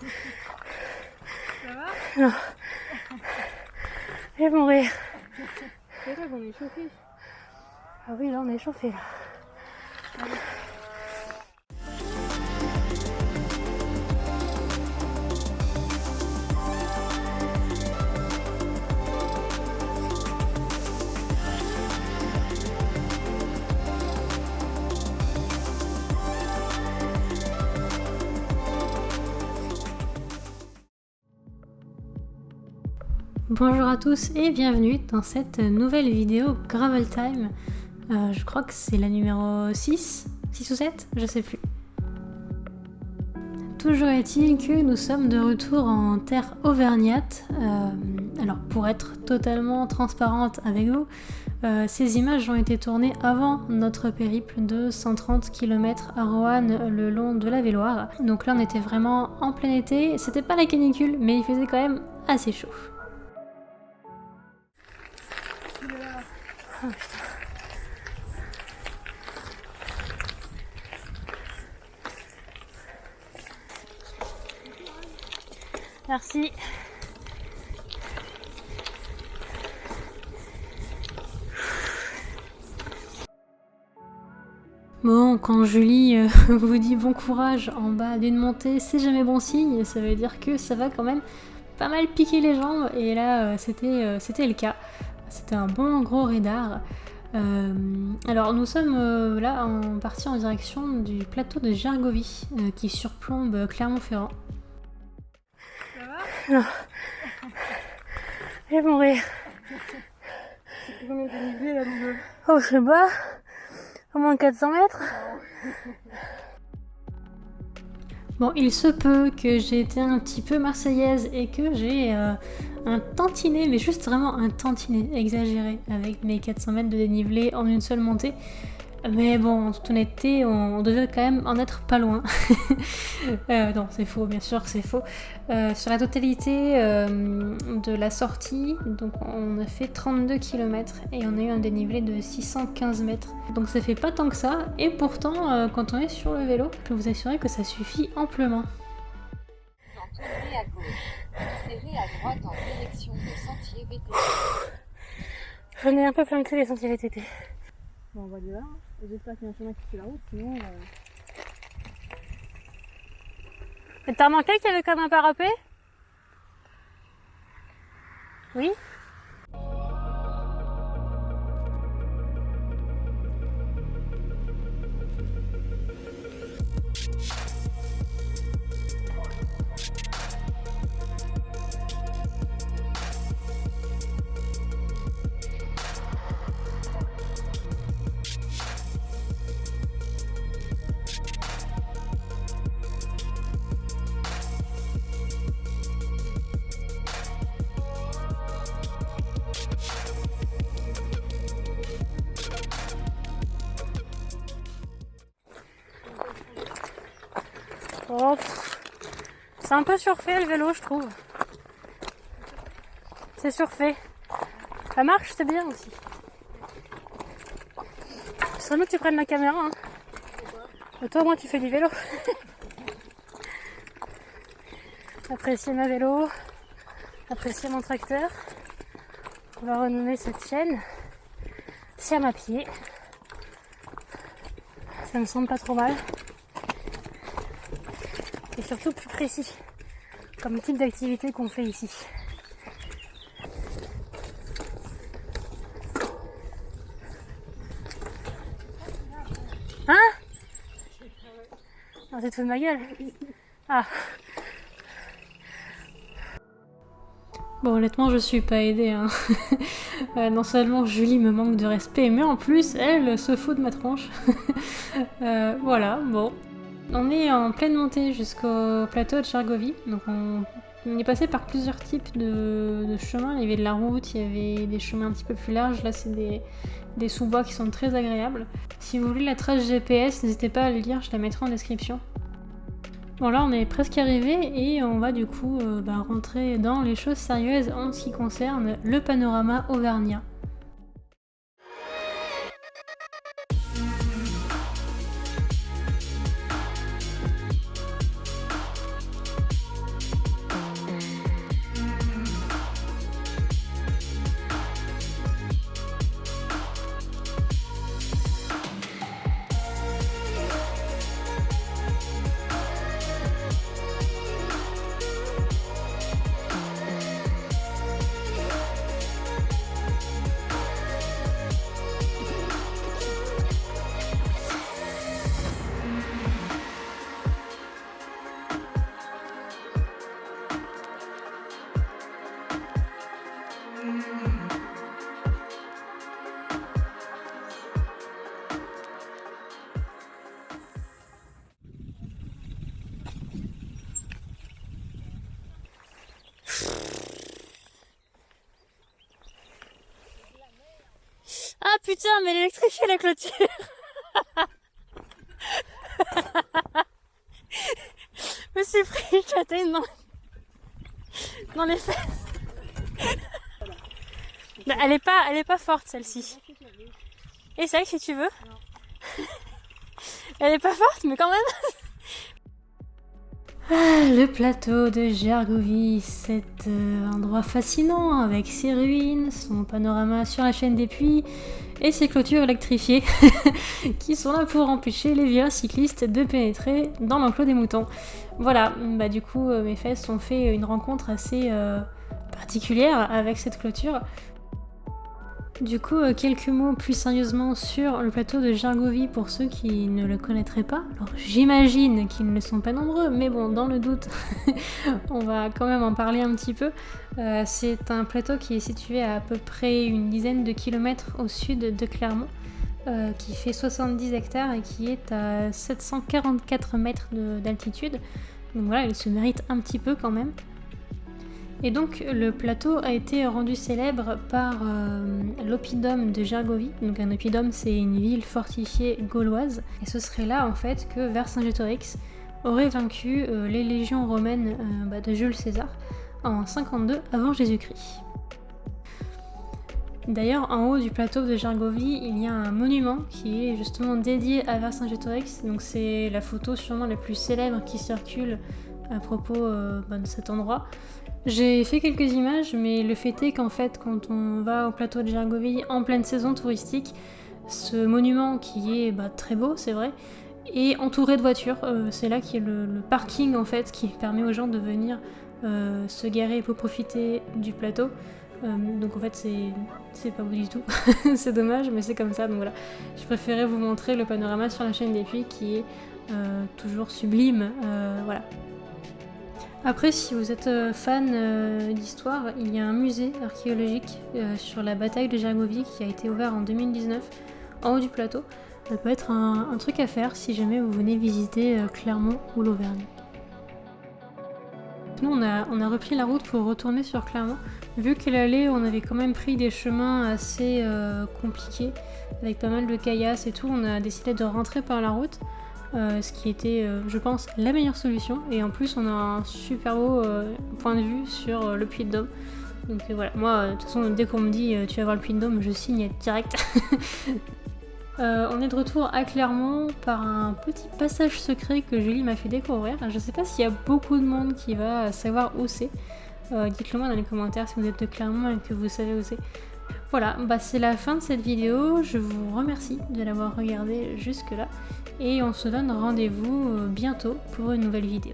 Ça va? Non. Je vais mourir. C'est vrai qu'on est chauffé. Ah oui, là on est chauffé là. Allez. Bonjour à tous et bienvenue dans cette nouvelle vidéo Gravel Time. Je crois que c'est la numéro 6 ou 7, je sais plus. Toujours est-il que nous sommes de retour en terre auvergnate. Alors pour être totalement transparente avec vous, ces images ont été tournées avant notre périple de 130 km à Roanne le long de la Véloire. Donc là on était vraiment en plein été, c'était pas la canicule mais il faisait quand même assez chaud. Oh, putain. Merci. Bon, quand Julie vous dit bon courage en bas d'une montée, c'est jamais bon signe, ça veut dire que ça va quand même pas mal piquer les jambes, et là c'était le cas. C'était un bon gros raidard. Alors nous sommes là partis en direction du plateau de Gergovie qui surplombe Clermont-Ferrand. Ça va? Non. Je vais mourir. C'est combien de dénivelé là, Louve? Oh, je sais pas. Au moins 400 mètres. Bon, il se peut que j'ai été un petit peu marseillaise et que j'ai un tantinet, mais juste vraiment un tantinet exagéré avec mes 400 mètres de dénivelé en une seule montée. Mais bon, en toute honnêteté, on devait quand même en être pas loin. Non, c'est faux, bien sûr que c'est faux. Sur la totalité de la sortie, donc on a fait 32 km et on a eu un dénivelé de 615 mètres. Donc ça fait pas tant que ça, et pourtant, quand on est sur le vélo, je peux vous assurer que ça suffit amplement. Tournez à gauche, serrez à droite en direction des sentiers VTT. J'en ai un peu plein le cul les sentiers VTT. Bon, on va de là. J'espère qu'il y a un chemin qui fait la route, sinon... Et t'as remarqué qu'il y avait comme un parapet? Oui. Oh, c'est un peu surfait le vélo, je trouve. C'est surfait. Ça marche, c'est bien aussi. Ce serait mieux que tu prennes la caméra. Hein. Et toi, moi, tu fais du vélo. Appréciez ma vélo. Appréciez mon tracteur. On va renommer cette chaîne Siam à pied. Ça me semble pas trop mal. Et surtout plus précis comme type d'activité qu'on fait ici. Hein? Non, c'est tout de ma gueule. Ah. Bon, honnêtement, je suis pas aidée. Hein. Non seulement Julie me manque de respect, mais en plus, elle se fout de ma tronche. Voilà, bon. On est en pleine montée jusqu'au plateau de Gergovie. Donc on est passé par plusieurs types de chemins. Il y avait de la route, il y avait des chemins un petit peu plus larges. Là, c'est des sous-bois qui sont très agréables. Si vous voulez la trace GPS, n'hésitez pas à le lire, je la mettrai en description. Bon, là on est presque arrivé et on va du coup rentrer dans les choses sérieuses en ce qui concerne le panorama auvergnat. putain, mais elle est électrifiée la clôture. Je me suis pris une châtaigne dans les fesses. Non, elle est pas forte celle-ci. Et c'est vrai que si tu veux. Elle est pas forte, mais quand même. Le plateau de Gergovie, cet endroit fascinant avec ses ruines, son panorama sur la chaîne des Puys et ses clôtures électrifiées qui sont là pour empêcher les violents cyclistes de pénétrer dans l'enclos des moutons. Voilà, bah du coup mes fesses ont fait une rencontre assez particulière avec cette clôture. Du coup, quelques mots plus sérieusement sur le plateau de Gergovie pour ceux qui ne le connaîtraient pas. Alors j'imagine qu'ils ne sont pas nombreux, mais bon, dans le doute, on va quand même en parler un petit peu. C'est un plateau qui est situé à peu près une dizaine de kilomètres au sud de Clermont, qui fait 70 hectares et qui est à 744 mètres d'altitude. Donc voilà, il se mérite un petit peu quand même. Et donc le plateau a été rendu célèbre par l'oppidum de Gergovie. Donc un oppidum, c'est une ville fortifiée gauloise. Et ce serait là en fait que Vercingétorix aurait vaincu les légions romaines de Jules César en 52 avant Jésus-Christ. D'ailleurs, en haut du plateau de Gergovie, il y a un monument qui est justement dédié à Vercingétorix. Donc c'est la photo sûrement la plus célèbre qui circule à propos de cet endroit. J'ai fait quelques images, mais le fait est qu'en fait, quand on va au plateau de Gergovie en pleine saison touristique, ce monument qui est très beau, c'est vrai, est entouré de voitures. C'est là qu'il y a le parking en fait qui permet aux gens de venir se garer pour profiter du plateau. Donc en fait, c'est pas beau du tout. C'est dommage, mais c'est comme ça. Donc voilà, je préférais vous montrer le panorama sur la chaîne des Puys qui est toujours sublime. Voilà. Après, si vous êtes fan d'histoire, il y a un musée archéologique sur la bataille de Gergovie qui a été ouvert en 2019 en haut du plateau. Ça peut être un truc à faire si jamais vous venez visiter Clermont ou l'Auvergne. Nous, on a repris la route pour retourner sur Clermont. Vu qu'à l'aller, on avait quand même pris des chemins assez compliqués, avec pas mal de caillasses et tout, on a décidé de rentrer par la route. Ce qui était, je pense, la meilleure solution. Et en plus, on a un super beau point de vue sur le Puy de Dôme. Donc voilà, moi, de toute façon, dès qu'on me dit tu vas voir le Puy de Dôme, je signe direct. On est de retour à Clermont par un petit passage secret que Julie m'a fait découvrir. Je sais pas s'il y a beaucoup de monde qui va savoir où c'est. Dites-le moi dans les commentaires si vous êtes de Clermont et que vous savez où c'est. Voilà, c'est la fin de cette vidéo. Je vous remercie de l'avoir regardée jusque là. Et on se donne rendez-vous bientôt pour une nouvelle vidéo.